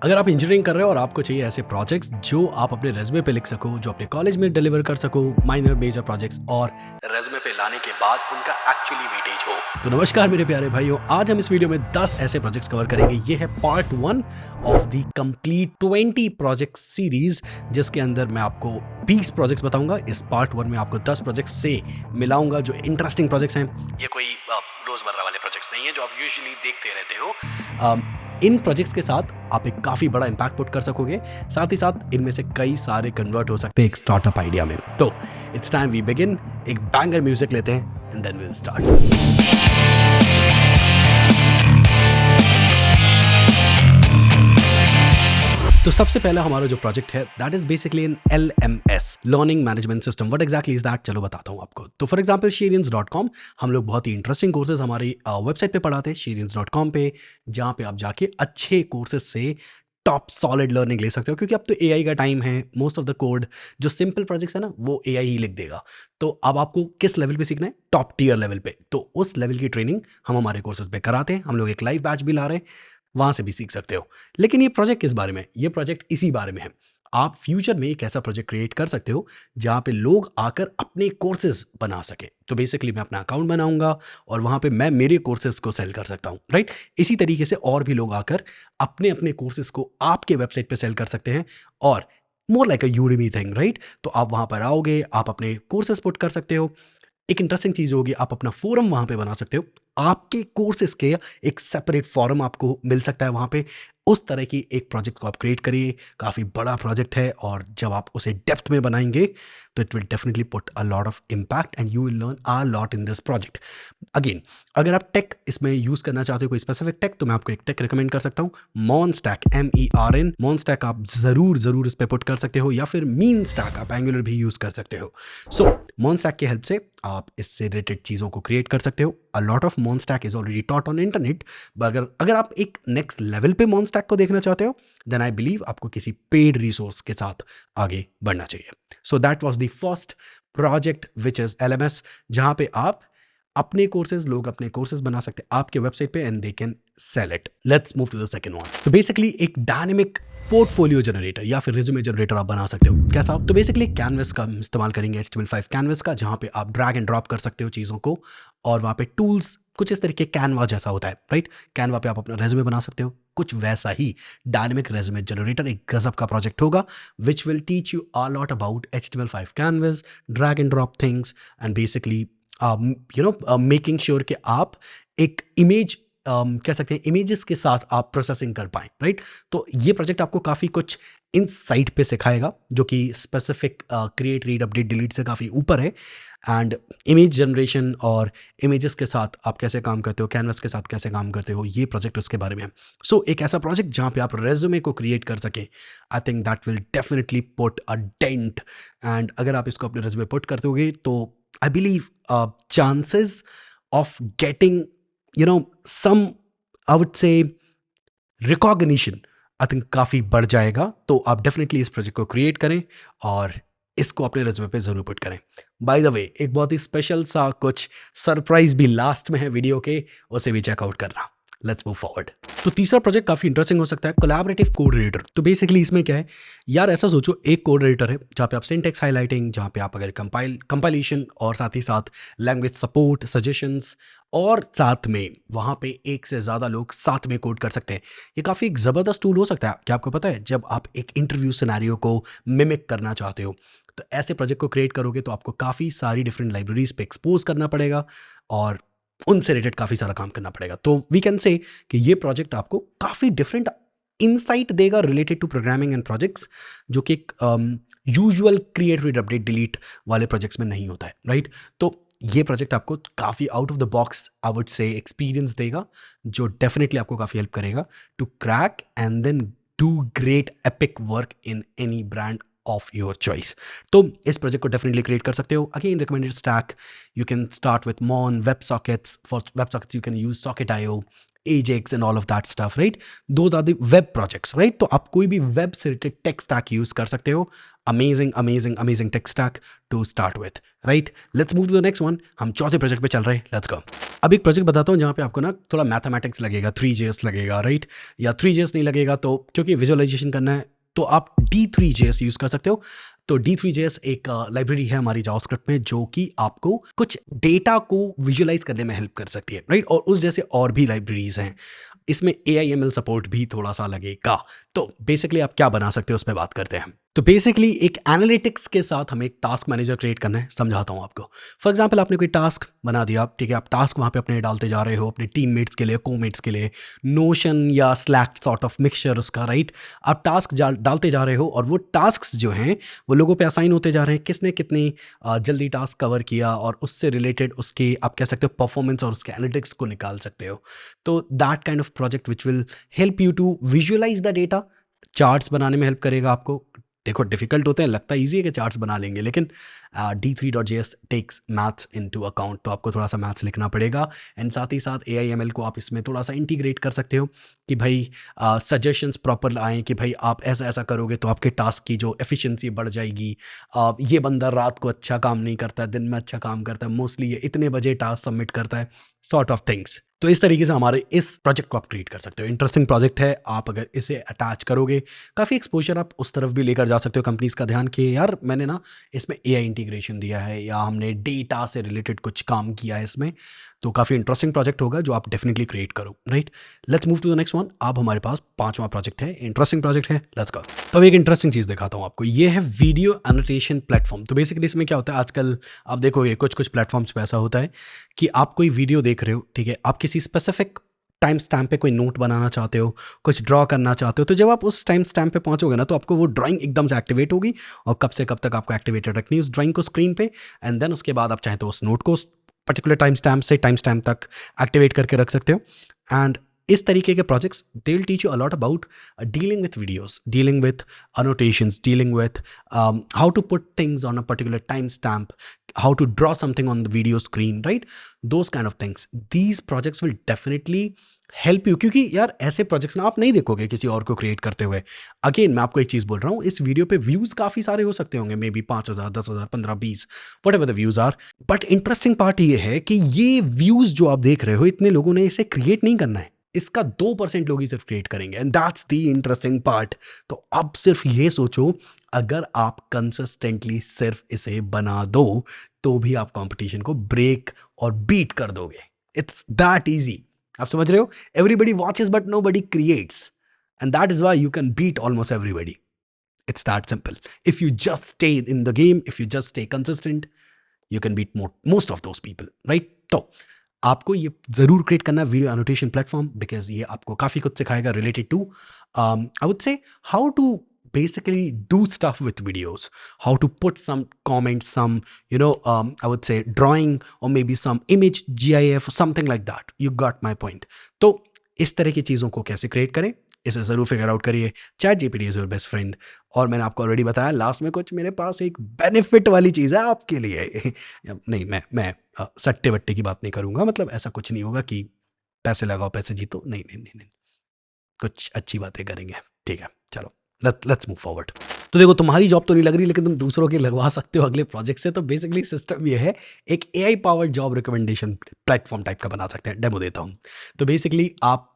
अगर आप इंजीनियरिंग कर रहे हो और आपको चाहिए ऐसे प्रोजेक्ट्स जो आप अपने रेज्यूमे पे लिख सको, जो अपने कॉलेज में डिलीवर कर सको, माइनर मेजर प्रोजेक्ट्स और रेज्यूमे पे लाने के बाद उनका एक्चुअली वेटेज हो, तो नमस्कार मेरे प्यारे भाइयों। आज हम इस वीडियो में 10 ऐसे प्रोजेक्ट्स कवर करेंगे। ये है part 1 of the complete 20 project series, जिसके अंदर मैं आपको 20 प्रोजेक्ट्स बताऊंगा। इस पार्ट 1 में आपको 10 प्रोजेक्ट्स से मिलाऊंगा जो इंटरेस्टिंग प्रोजेक्ट्स हैं। ये कोई रोजमर्रा वाले प्रोजेक्ट्स नहीं है जो आप यूजुअली देखते रहते हो। इन प्रोजेक्ट्स के साथ आप एक काफ़ी बड़ा इम्पैक्ट पुट कर सकोगे, साथ ही साथ इनमें से कई सारे कन्वर्ट हो सकते हैं एक स्टार्टअप आइडिया में। तो इट्स टाइम वी बिगिन। एक बैंगर म्यूजिक लेते हैं and then we will start. तो सबसे पहला हमारा जो प्रोजेक्ट है that is basically an LMS, learning management system. What exactly is that, चलो बताता हूँ आपको। तो फॉर एग्जांपल Sherians.com, हम लोग बहुत ही इंटरेस्टिंग कोर्सेज हमारी वेबसाइट पे पढ़ाते हैं Sherians.com पे, जहाँ पे आप जाके अच्छे कोर्सेज से टॉप सॉलिड लर्निंग ले सकते हो, क्योंकि अब तो AI का टाइम है। मोस्ट ऑफ द कोड जो सिंपल प्रोजेक्ट्स है ना वो AI ही लिख देगा। तो अब आपको किस लेवल पे सीखना है? टॉप टियर लेवल पे। तो उस लेवल की ट्रेनिंग हम हमारे कोर्सेज पे कराते हैं। हम लोग एक लाइव बैच भी ला रहे हैं, वहाँ से भी सीख सकते हो। लेकिन ये प्रोजेक्ट किस बारे में? ये प्रोजेक्ट इसी बारे में है। आप फ्यूचर में एक ऐसा प्रोजेक्ट क्रिएट कर सकते हो जहाँ पे लोग आकर अपने कोर्सेज बना सकें। तो बेसिकली मैं अपना अकाउंट बनाऊंगा और वहाँ पे मैं मेरे कोर्सेज को सेल कर सकता हूँ, राइट? इसी तरीके से और भी लोग आकर अपने अपने कोर्सेज को आपके वेबसाइट पे सेल कर सकते हैं, और मोर लाइक अ यूडेमी थिंग, राइट? तो आप वहाँ पर आओगे, आप अपने कोर्सेज पुट कर सकते हो। एक इंटरेस्टिंग चीज़ होगी, आप अपना फोरम वहाँ पे बना सकते हो। आपके कोर्सेज के एक सेपरेट फोरम आपको मिल सकता है वहाँ पे। उस तरह की एक प्रोजेक्ट को आप क्रिएट करिए। काफ़ी बड़ा प्रोजेक्ट है, और जब आप उसे डेप्थ में बनाएंगे तो it will definitely put a lot of impact and you will learn a lot in this project. Again, अगर आप टेक इसमें यूज़ करना चाहते हो, कोई स्पेसिफिक टेक, तो मैं आपको एक टेक रिकमेंड कर सकता हूँ, मॉनस्टैक, MERN। मॉनस्टैक आप ज़रूर इस पर पुट कर सकते हो, या फिर मीन स्टैक, आप एंगुलर भी यूज़ कर सकते हो। सो मॉनस्टैक की हेल्प से आप इससे रिलेटेड चीज़ों को क्रिएट कर सकते हो। A lot of MERN stack is already taught on internet. अगर आप एक नेक्स्ट लेवल पे मॉनस्टैक को देखना चाहते हो, देन आई बिलीव आपको किसी पेड रिसोर्स के साथ आगे बढ़ना चाहिए। So that was the first project which is LMS, जहाँ पे आप अपने कोर्सेज, लोग अपने कोर्सेज बना सकते हैं आपके वेबसाइट पे and they can sell it. Let's move to the second one. तो बेसिकली एक डायनेमिक पोर्टफोलियो जनरेटर या फिर रिज्यूमे जनरेटर आप बना सकते हो। कैसा? तो बेसिकली कैनवस का इस्तेमाल करेंगे, HTML5 कैनवस का, जहाँ पे आप ड्रैग एंड ड्रॉप कर सकते हो चीज़ों को, और वहाँ पे टूल्स कुछ इस तरीके कैनवा जैसा होता है, राइट? कैनवा पे आप अपना रेज्यूमे बना सकते हो। कुछ वैसा ही डायनेमिक रेज्यूमे जनरेटर एक गजब का प्रोजेक्ट होगा, which will teach you a lot about HTML5 canvas, drag and drop things, and basically making sure कि आप एक इमेज कह सकते हैं, इमेजेस के साथ आप प्रोसेसिंग कर पाएँ, राइट? तो ये प्रोजेक्ट आपको काफ़ी कुछ इन साइट पे सिखाएगा, जो कि specific create, read, update, delete से काफ़ी ऊपर है। एंड इमेज जनरेशन और इमेजेस के साथ आप कैसे काम करते हो, कैनवस के साथ कैसे काम करते हो, ये प्रोजेक्ट उसके बारे में है। सो एक ऐसा प्रोजेक्ट जहाँ पे आप रेज्यूमे को क्रिएट कर सकें, I think that will definitely put a dent. And अगर आप इसको अपने रेज्यूमे पुट करते होगे तो I believe chances of getting, some, I would say, recognition, I think काफ़ी बढ़ जाएगा। तो आप डेफिनेटली इस प्रोजेक्ट को क्रिएट करें और इसको अपने रेज्यूमे पे ज़रूर पुट करें। बाय द वे, एक बहुत ही स्पेशल सा कुछ सरप्राइज भी लास्ट में है वीडियो के, उसे भी चेकआउट करना। Let's move forward. तो तीसरा प्रोजेक्ट काफ़ी इंटरेस्टिंग हो सकता है, कोलैबोरेटिव कोड एडिटर। तो बेसिकली इसमें क्या है यार, ऐसा सोचो एक कोड एडिटर है जहाँ पे आप सिंटेक्स हाईलाइटिंग, जहाँ पे आप अगर कंपाइलेशन और साथ ही साथ लैंग्वेज सपोर्ट, सजेशंस, और साथ में वहाँ पे एक से ज़्यादा लोग साथ में कोड कर सकते हैं। ये काफ़ी एक ज़बरदस्त टूल हो सकता है। क्या आपको पता है, जब आप एक इंटरव्यू सिनेरियो को मिमिक करना चाहते हो, तो ऐसे प्रोजेक्ट को क्रिएट करोगे तो आपको काफ़ी सारी डिफरेंट लाइब्रेरीज पे एक्सपोज करना पड़ेगा और उनसे रिलेटेड काफ़ी सारा काम करना पड़ेगा। तो वी कैन से कि ये प्रोजेक्ट आपको काफ़ी डिफरेंट इनसाइट देगा related to programming and projects, जो कि एक usual create, read, update, delete वाले प्रोजेक्ट्स में नहीं होता है, राइट? तो ये प्रोजेक्ट आपको काफ़ी out of the box, I would say, experience देगा, जो डेफिनेटली आपको काफ़ी हेल्प करेगा to crack and then do great epic work in any brand of your choice. तो इस प्रोजेक्ट को डेफिनेटली क्रिएट कर सकते हो। Again recommended stack, you can start with मॉन, web sockets. For web sockets you can use Socket.io, Ajax and all of that stuff, right? Those are the web projects, right? तो आप कोई भी web से related tech stack use कर सकते हो। Amazing tech stack to start with, right? Let's move to the next one. हम चौथे प्रोजेक्ट पे चल रहे हैं, लेट्स गो। अब एक प्रोजेक्ट बताता हूँ जहाँ पे आपको ना थोड़ा मैथमेटिक्स लगेगा, 3JS लगेगा, राइट? या 3JS नहीं लगेगा तो क्योंकि विजुअलाइजेशन करना है तो आप D3JS यूज़ कर सकते हो। तो D3JS एक लाइब्रेरी है हमारी जावास्क्रिप्ट में जो कि आपको कुछ डेटा को विजुअलाइज करने में हेल्प कर सकती है, राइट? और उस जैसे और भी लाइब्रेरीज हैं। इसमें AI/ML सपोर्ट भी थोड़ा सा लगेगा। तो बेसिकली आप क्या बना सकते हो उस पर बात करते हैं। तो बेसिकली एक एनालिटिक्स के साथ हमें एक टास्क मैनेजर क्रिएट करना है, समझाता हूँ आपको। फॉर एग्जाम्पल आपने कोई टास्क बना दिया, ठीक है, आप टास्क वहाँ पे अपने डालते जा रहे हो अपने टीममेट्स के लिए, कोमेट्स के लिए, नोशन या स्लैक सॉर्ट ऑफ मिक्सचर उसका, राइट? आप टास्क डालते जा रहे हो और वो टास्क जो हैं वो लोगों पे असाइन होते जा रहे हैं, किसने कितनी जल्दी टास्क कवर किया और उससे रिलेटेड उसके आप कह सकते हो परफॉर्मेंस और उसके एनालिटिक्स को निकाल सकते हो। तो that kind of project which will help you to visualize the data, charts बनाने में हेल्प करेगा आपको। देखो डिफिकल्ट होते हैं, लगता है ईजी है कि चार्ट्स बना लेंगे, लेकिन D3.js takes maths into account, तो आपको थोड़ा सा मैथ्स लिखना पड़ेगा। एंड साथ ही साथ AI/ML को आप इसमें थोड़ा सा इंटीग्रेट कर सकते हो कि भाई सजेशंस प्रॉपर आएँ कि भाई आप ऐसा ऐसा करोगे तो आपके टास्क की जो एफिशिएंसी बढ़ जाएगी। ये बंदा रात को अच्छा काम नहीं करता है, दिन में अच्छा काम करता है, मोस्टली ये इतने बजे टास्क सबमिट करता है, सॉर्ट ऑफ थिंग्स। तो इस तरीके से हमारे इस प्रोजेक्ट को आप क्रिएट कर सकते हो। इंटरेस्टिंग प्रोजेक्ट है, आप अगर इसे अटैच करोगे काफ़ी एक्सपोजर आप उस तरफ भी लेकर जा सकते हो कंपनीज का ध्यान कि यार मैंने ना इसमें AI इंटीग्रेशन दिया है या हमने डेटा से रिलेटेड कुछ काम किया है इसमें। तो काफ़ी इंटरेस्टिंग प्रोजेक्ट होगा जो आप डेफिनेटली क्रिएट करो, right? Let's move to the next one. अब हमारे पास पांचवा प्रोजेक्ट है, इंटरेस्टिंग प्रोजेक्ट है, लेट्स गो। तो अब एक इंटरेस्टिंग चीज़ दिखाता हूँ आपको, ये है वीडियो एनोटेशन प्लेटफॉर्म। तो बेसिकली इसमें क्या होता है, आजकल आप देखोगे कुछ कुछ प्लेटफॉर्म्स पे ऐसा होता है कि आप कोई वीडियो देख रहे हो, ठीक है, आप किसी स्पेसिफिक टाइम स्टैम्प पे कोई नोट बनाना चाहते हो, कुछ ड्रॉ करना चाहते हो, तो जब आप उस टाइम स्टैम्प पे पहुंचोगे ना तो आपको वो ड्राइंग एकदम से एक्टिवेट होगी और कब से कब तक आपको एक्टिवेटेड रखनी है उस ड्राइंग को स्क्रीन पे। एंड देन उसके बाद आप चाहे तो उस नोट को पर्टिकुलर टाइम स्टैम्प से टाइम स्टैम्प तक एक्टिवेट करके रख सकते हो। एंड इस तरीके के projects they will teach you a lot about dealing with videos, dealing with annotations, dealing with how to put things on a particular timestamp, how to draw something on the video screen, right? Those kind of things. These projects will definitely help you, क्योंकि यार ऐसे projects ना आप नहीं देखोगे किसी और को क्रिएट करते हुए। अगेन मैं आपको एक चीज़ बोल रहा हूँ, इस वीडियो पे व्यूज़ काफ़ी सारे हो सकते होंगे, maybe 5,000, 10,000, 15, 20, whatever the views are. But interesting part ये है कि ये व्यूज़ जो आप देख रहे हो इतने लोगों ने इसे क्रिएट नहीं करना है, इसका 2% लोग ही सिर्फ क्रिएट करेंगे, and that's the interesting part. तो अब सिर्फ ये सोचो, अगर आप कंसिस्टेंटली सिर्फ इसे बना दो तो भी आप कंपटीशन को ब्रेक और बीट कर दोगे। It's that easy. आप समझ रहे हो? Everybody watches but nobody creates, and that is why you can beat almost everybody. It's that simple. If you just stay in the game, if you just stay consistent, you can beat most of those people, right? तो आपको ये जरूर create करना है video annotation platform, because ये आपको काफ़ी कुछ सिखाएगा related to I would say how to basically do stuff with videos, how to put some comments, some I would say drawing or maybe some image GIF or something like that. You got my point. तो इस तरह की चीज़ों को कैसे create करें इसे ज़रूर फिगर आउट करिए। ChatGPT is your best friend. और मैंने आपको ऑलरेडी बताया लास्ट में कुछ मेरे पास एक बेनिफिट वाली चीज़ है आपके लिए। नहीं, मैं सट्टे वट्टे की बात नहीं करूँगा, मतलब ऐसा कुछ नहीं होगा कि पैसे लगाओ पैसे जीतो, नहीं नहीं नहीं नहीं, कुछ अच्छी बातें करेंगे, ठीक है? चलो लेट्स मूव फॉरवर्ड। तो देखो तुम्हारी जॉब तो नहीं लग रही, लेकिन तुम दूसरों की लगवा सकते हो अगले प्रोजेक्ट से। तो बेसिकली सिस्टम ये है, एक AI powered job recommendation platform type का बना सकते हैं। डेमो देता हूँ। तो बेसिकली आप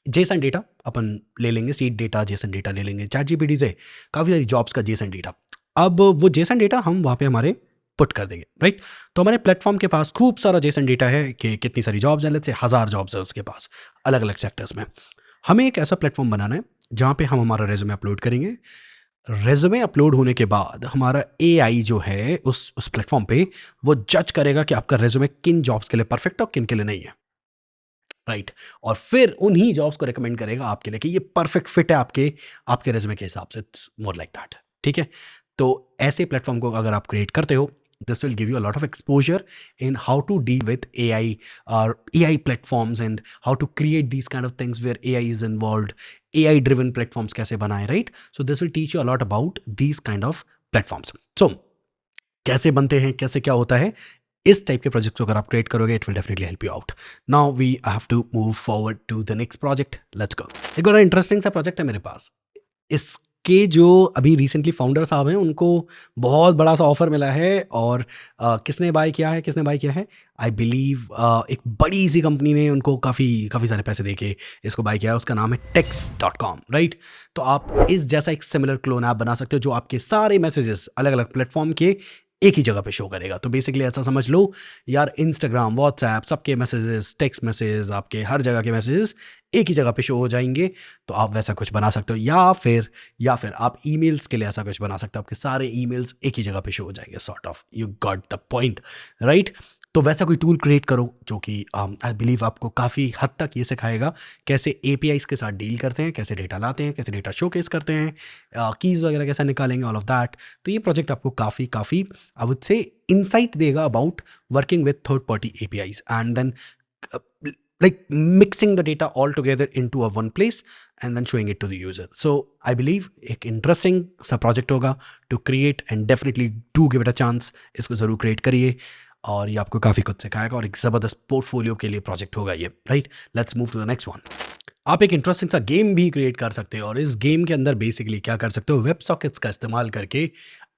जेसन डेटा अपन ले लेंगे, सीड डेटा, जेसन डेटा ले लेंगे ChatGPT से, काफ़ी सारी जॉब्स का जेसन डेटा। अब वो जेसन डेटा हम वहाँ पे हमारे पुट कर देंगे, राइट? तो हमारे प्लेटफॉर्म के पास खूब सारा जेसन डेटा है कि कितनी सारी जॉब्स हैं, लेट्स से 1000 जॉब्स है उसके पास अलग अलग सेक्टर्स में। हमें एक ऐसा प्लेटफॉर्म बनाना है जहाँ पे हम हमारा रेज्यूमे अपलोड करेंगे। रेज्यूमे अपलोड होने के बाद हमारा AI जो है उस प्लेटफॉर्म पे वो जज करेगा कि आपका रेज्यूमे किन जॉब्स के लिए परफेक्ट है और किन के लिए नहीं है, राइट? और फिर उन्हीं जॉब्स को रिकमेंड करेगा आपके लिए कि ये परफेक्ट फिट है आपके रेज्यूमे के हिसाब से। इट्स मोर लाइक दैट, ठीक है? तो ऐसे प्लेटफॉर्म को अगर आप क्रिएट करते हो, this will give you a lot of exposure in how to deal with AI or AI platforms and how to create these kind of things where AI is involved, AI driven platforms कैसे बनाएं, right? So this will teach you a lot about these kind of platforms. So कैसे बनते हैं, कैसे क्या होता है, इस टाइप के प्रोजेक्ट को अगर आप क्रिएट करोगे, it will definitely help you out. Now we have to move forward to the next project. Let's go. एक बड़ा इंटरेस्टिंग सा प्रोजेक्ट है मेरे पास। इस के जो अभी रिसेंटली फाउंडर साहब हैं, उनको बहुत बड़ा सा ऑफर मिला है। और किसने बाय किया है, किसने बाय किया है? आई बिलीव एक बड़ी सी कंपनी ने उनको काफ़ी काफ़ी सारे पैसे दे के इसको बाय किया है। उसका नाम है text.com, राइट? तो आप इस जैसा एक सिमिलर क्लोन ऐप बना सकते हो जो आपके सारे मैसेजेस अलग अलग प्लेटफॉर्म के एक ही जगह पे शो करेगा। तो बेसिकली ऐसा समझ लो यार, इंस्टाग्राम, व्हाट्सएप, सबके मैसेजेस, टेक्स्ट मैसेजेस, आपके हर जगह के मैसेजेस एक ही जगह पे शो हो जाएंगे। तो आप वैसा कुछ बना सकते हो, या फिर आप ईमेल्स के लिए ऐसा कुछ बना सकते हो, आपके सारे ईमेल्स एक ही जगह पे शो हो जाएंगे। Sort of, you got the point, right? तो वैसा कोई टूल क्रिएट करो जो कि आई बिलीव आपको काफ़ी हद तक ये सिखाएगा कैसे एपीआईज के साथ डील करते हैं, कैसे डेटा लाते हैं, कैसे डेटा शोकेस करते हैं, कीज़ वगैरह कैसे निकालेंगे, ऑल ऑफ दैट। तो ये प्रोजेक्ट आपको काफ़ी आई वुड से इंसाइट देगा about working with third party APIs and then like mixing the data all together into a one place and then showing it to the user. So I believe एक interesting सा project होगा to create and definitely do give it a chance. इसको ज़रूर create करिए और ये आपको काफ़ी कुछ सिखाएगा और एक ज़बरदस्त पोर्टफोलियो के लिए प्रोजेक्ट होगा ये, right? Let's move to the next one. आप एक इंटरेस्टिंग सा गेम भी क्रिएट कर सकते हो और इस गेम के अंदर बेसिकली क्या कर सकते हो, वेब सॉकेट्स का इस्तेमाल करके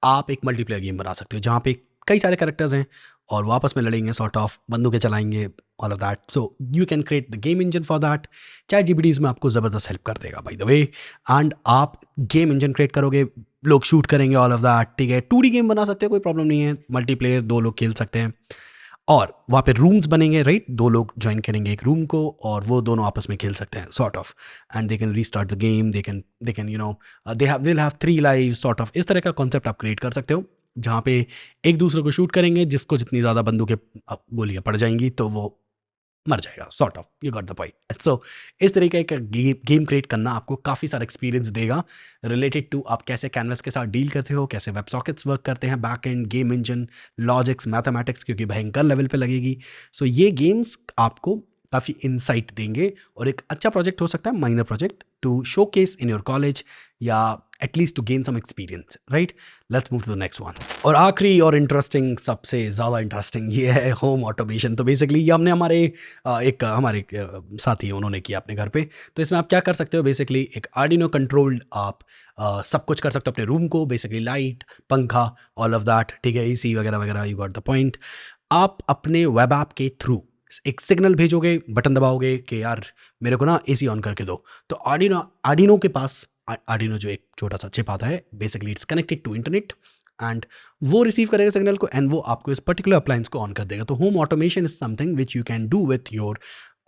आप एक मल्टीप्लेयर गेम बना सकते हो जहाँ पे कई सारे कैरेक्टर्स हैं और वो आपस में लड़ेंगे, सॉर्ट ऑफ बंदूकें चलाएंगे, all of that. So you can create the game engine for that. ChatGPT इसमें आपको ज़बरदस्त हेल्प कर देगा बाय द वे। एंड आप गेम इंजन क्रिएट करोगे, लोग शूट करेंगे, ऑल ऑफ दैट, ठीक है। 2D गेम बना सकते हो, कोई प्रॉब्लम नहीं है, मल्टीप्लेयर 2 लोग खेल सकते हैं और वहाँ पे रूम्स बनेंगे, राइट? 2 लोग ज्वाइन करेंगे एक रूम को और वो दोनों आपस में खेल सकते हैं, sort of. And they can restart the game, they can they will have 3 lives, sort of. इस तरह का कॉन्सेप्ट आप क्रिएट कर सकते हो जहाँ पे एक दूसरे को शूट करेंगे, जिसको जितनी ज़्यादा बंदूकें गोलियां पड़ जाएंगी तो वो मर जाएगा, sort of. You got the point. So इस तरीके का गेम क्रिएट करना आपको काफ़ी सारा एक्सपीरियंस देगा रिलेटेड टू आप कैसे कैनवस के साथ डील करते हो, कैसे वेब सॉकेट्स वर्क करते हैं, back and, game engine, logics, mathematics, क्योंकि भयंकर लेवल पे लगेगी। सो ये गेम्स आपको काफ़ी इंसाइट देंगे और एक अच्छा प्रोजेक्ट हो सकता है, minor project to showcase in your college या at least to gain some experience, right? Let's move to the next one. और आखिरी और इंटरेस्टिंग, सबसे ज़्यादा इंटरेस्टिंग ये है होम ऑटोमेशन। तो बेसिकली ये हमने हमारे साथी उन्होंने किया अपने घर पे। तो इसमें आप क्या कर सकते हो, बेसिकली एक आर्डिनो कंट्रोल्ड आप सब कुछ कर सकते हो अपने रूम को, बेसिकली लाइट, पंखा, ऑल ऑफ दैट, ठीक है, एसी वगैरह वगैरह, यू गॉट द पॉइंट। आप अपने वेब ऐप के थ्रू एक सिग्नल भेजोगे, बटन दबाओगे कि यार मेरे को ना एसी ऑन करके दो, तो आर्डिनो के पास, आर्डिनो जो एक छोटा सा चिप आता है, basically it's connected to internet and वो रिसीव करेगा सिग्नल को एंड वो आपको इस पर्टिकुलर अप्लायंस को ऑन कर देगा। तो home automation is something which you can do with your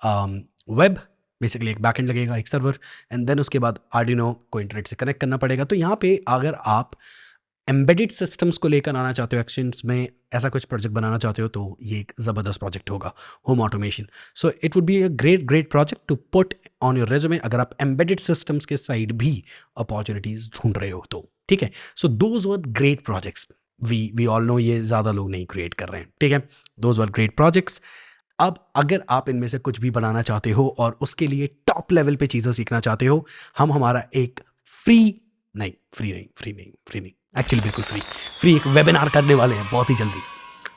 web. Basically एक बैकएंड लगेगा, एक सर्वर, एंड देन उसके बाद आर्डिनो को इंटरनेट से कनेक्ट करना पड़ेगा। तो यहाँ पे अगर आप एम्बेडेड सिस्टम्स को लेकर आना चाहते हो, एक्सचेंज में ऐसा कुछ प्रोजेक्ट बनाना चाहते हो, तो ये एक ज़बरदस्त प्रोजेक्ट होगा, home automation. So it would be a great project to put on your resume अगर आप एम्बेडेड सिस्टम्स के साइड भी अपॉर्चुनिटीज ढूंढ रहे हो तो, ठीक है। So those were great projects. We all know ये ज़्यादा लोग नहीं क्रिएट कर रहे हैं, ठीक है। Those were great projects. अब अगर आप इनमें से कुछ भी बनाना चाहते हो और उसके लिए टॉप लेवल पे चीज़ें सीखना चाहते हो, हम हमारा एक फ्री नहीं, एक्चुअली बिल्कुल फ्री एक वेबिनार करने वाले हैं बहुत ही जल्दी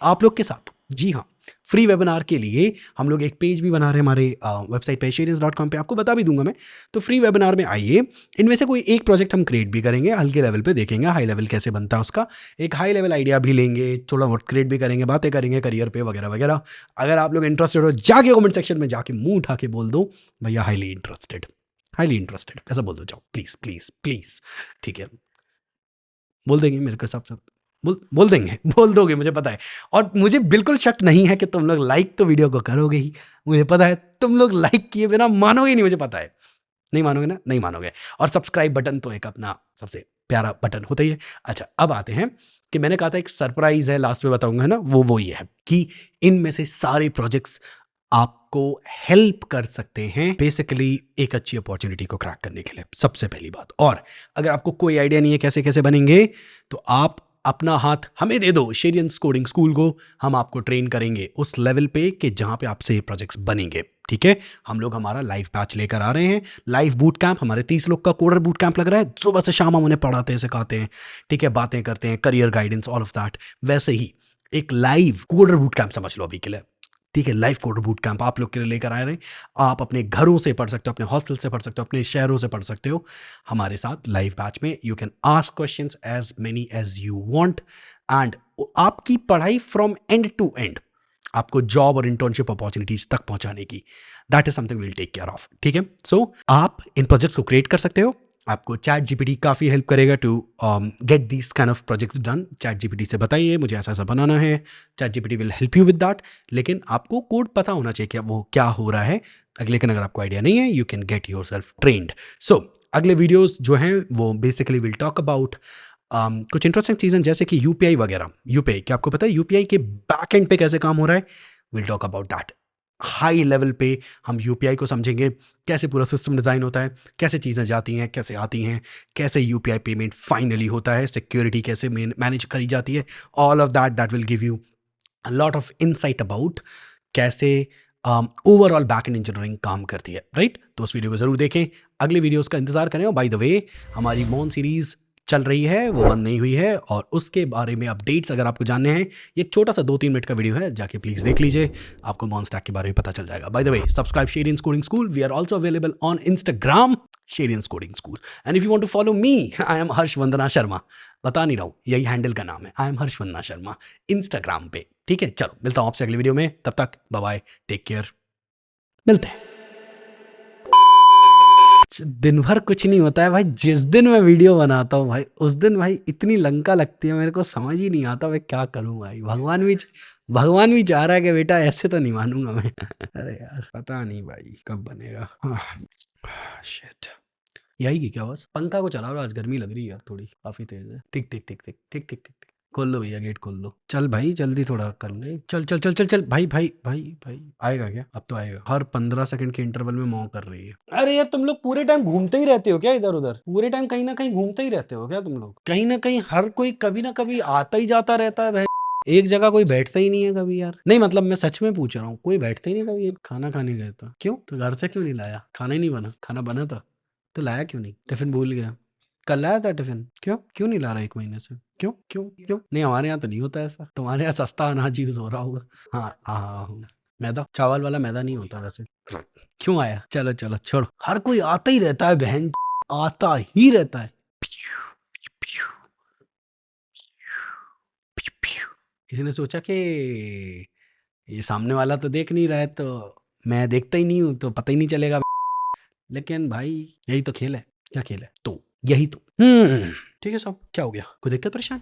आप लोग के साथ। जी हाँ, फ्री वेबिनार के लिए हम लोग एक पेज भी बना रहे हैं हमारे वेबसाइट पे sharians.com पे, आपको बता भी दूंगा मैं। तो फ्री वेबिनार में आइए, इनमें से कोई एक प्रोजेक्ट हम क्रिएट भी करेंगे, हल्के लेवल पे देखेंगे हाई लेवल कैसे बनता है उसका, एक हाई लेवल आइडिया भी लेंगे, थोड़ा बहुत क्रिएट भी करेंगे, बातें करेंगे करियर पे वगैरह वगैरह। अगर आप लोग इंटरेस्टेड हो, जाके कमेंट सेक्शन में जाके मुंह उठा के बोल दो भैया हाईली इंटरेस्टेड, ऐसा बोल दो, जाओ प्लीज़, ठीक है। बोल देंगे मेरे को साथ बोल दोगे, मुझे पता है। और मुझे बिल्कुल शक नहीं है कि तुम लोग लाइक तो वीडियो को करोगे ही, मुझे पता है। तुम लोग लाइक किए बिना मानोगे ही नहीं, मुझे पता है। नहीं मानोगे ना, नहीं मानोगे। और सब्सक्राइब बटन तो एक अपना सबसे प्यारा बटन होता ही है। अच्छा, अब आते हैं कि मैंने कहा था एक सरप्राइज है, लास्ट में बताऊंगा, है ना, वो ये है कि इनमें से सारे प्रोजेक्ट्स आपको हेल्प कर सकते हैं बेसिकली एक अच्छी अपॉर्चुनिटी को क्रैक करने के लिए, सबसे पहली बात। और अगर आपको कोई आइडिया नहीं है कैसे कैसे बनेंगे, तो आप अपना हाथ हमें दे दो, शेरियंस कोडिंग स्कूल को। हम आपको ट्रेन करेंगे उस लेवल पे कि जहां पे आपसे ये प्रोजेक्ट्स बनेंगे, ठीक है। हम लोग हमारा लाइव बैच लेकर आ रहे हैं, लाइव बूट कैंप, हमारे 30 लोग का कोडर बूट कैंप लग रहा है। सुबह से शाम हम उन्हें पढ़ाते हैं, सिखाते हैं, ठीक है, बातें करते हैं, career guidance, all of that. वैसे ही एक लाइव कोडर बूट कैंप समझ लो अभी के लिए, ठीक है, लाइव कोडर बूट कैंप आप लोग के लिए लेकर आए रहे हैं। आप अपने घरों से पढ़ सकते हो, अपने हॉस्टल से पढ़ सकते हो, अपने शहरों से पढ़ सकते हो हमारे साथ लाइव बैच में। You can ask questions as many as you want and आपकी पढ़ाई फ्रॉम एंड टू एंड आपको जॉब और इंटर्नशिप अपॉर्चुनिटीज तक पहुंचाने की, that is something will take care of. ठीक है, सो आप इन प्रोजेक्ट्स को क्रिएट कर सकते हो। आपको चैट जीपीटी काफ़ी हेल्प करेगा to get this kind of projects done. ChatGPT से बताइए मुझे ऐसा ऐसा बनाना है, ChatGPT will help you with that. लेकिन आपको कोड पता होना चाहिए कि वो क्या हो रहा है। लेकिन अगर आपको आइडिया नहीं है, you can get yourself trained. So अगले वीडियोज़ जो हैं वो बेसिकली विल टॉक अबाउट कुछ इंटरेस्टिंग चीज़ें जैसे कि यूपीआई वगैरह। यूपीआई क्या आपको पता है यूपीआई के बैक एंड पे कैसे काम हो रहा है? Will talk about that. High level पे हम यूपीआई को समझेंगे, कैसे पूरा सिस्टम डिज़ाइन होता है, कैसे चीज़ें जाती हैं, कैसे आती हैं, कैसे यूपीआई पेमेंट फाइनली होता है, सिक्योरिटी कैसे मैनेज करी जाती है। All of that will give you a lot of insight about कैसे ओवरऑल बैक एंड इंजीनियरिंग काम करती है, राइट? तो उस वीडियो को ज़रूर देखें, अगले वीडियोज़ का इंतजार करें। और बाय द वे हमारी मॉन सीरीज़ चल रही है, वो बंद नहीं हुई है, और उसके बारे में अपडेट्स अगर आपको जानने हैं, ये एक छोटा सा 2-3 मिनट का वीडियो है, जाके प्लीज़ देख लीजिए, आपको मॉन स्टैक के बारे में पता चल जाएगा। By the way subscribe Sheryians coding school, we are also available on Instagram Sheryians coding school, and if you want to follow me, I am Harsh Vandana Sharma. बता नहीं रहा हूँ, यही हैंडल का नाम है, I am Harsh Vandana Sharma Instagram पे। ठीक है, चलो मिलता हूँ आपसे अगली वीडियो में, तब तक बाय बाय, टेक केयर, मिलते हैं। दिन भर कुछ नहीं होता है भाई, जिस दिन मैं वीडियो बनाता हूँ भाई उस दिन भाई इतनी लंका लगती है, मेरे को समझ ही नहीं आता मैं क्या करूँ भाई। भगवान भी चाह रहा है कि बेटा ऐसे तो नहीं मानूंगा मैं। अरे यार पता नहीं भाई कब बनेगा। शिट, यही की क्या आवाज? पंखा को चला रहा, आज गर्मी लग रही है यार थोड़ी, काफी तेज है। टिक टिक टिक टिक टिक टिक टिक टिक, खोल लो भैया, गेट खोल लो। चल भाई जल्दी थोड़ा कर ले, चल चल चल चल चल भाई भाई भाई भाई, आएगा क्या? अब तो आएगा। हर 15 सेकंड के इंटरवल में मॉ कर रही है। अरे यार तुम लोग पूरे टाइम घूमते ही रहते हो क्या इधर उधर? पूरे टाइम कहीं ना कहीं घूमते ही रहते हो क्या तुम लोग? कहीं ना कहीं हर कोई कभी ना कभी आता ही जाता रहता है भाई। एक जगह कोई बैठता ही नहीं है कभी यार। नहीं मतलब मैं सच में पूछ रहा हूँ, कोई बैठता ही नहीं कभी। खाना खाने गए था, क्यों? तो घर से क्यों नहीं लाया? खाना ही नहीं बना? खाना बना था तो लाया क्यों नहीं? टिफिन भूल गया? कल लाया था टिफिन, क्यों क्यों नहीं ला रहा 1 महीने से? क्यों क्यों क्यों नहीं? हमारे यहाँ तो नहीं होता ऐसा, तुम्हारे यहाँ सस्ता अनाज यूज हो रहा होगा। हाँ हाँ हाँ, मैदा चावल वाला मैदा नहीं होता वैसे। क्यों आया? चलो चलो छोड़ो, हर कोई आता ही रहता है बहन, आता ही रहता है। इसने सोचा कि ये सामने वाला तो देख नहीं रहा है, तो मैं देखता ही नहीं हूँ तो पता ही नहीं चलेगा। लेकिन भाई यही तो खेल है। क्या खेल है? तो यही तो ठीक है साहब, क्या हो गया? कोई दिक्कत परेशानी?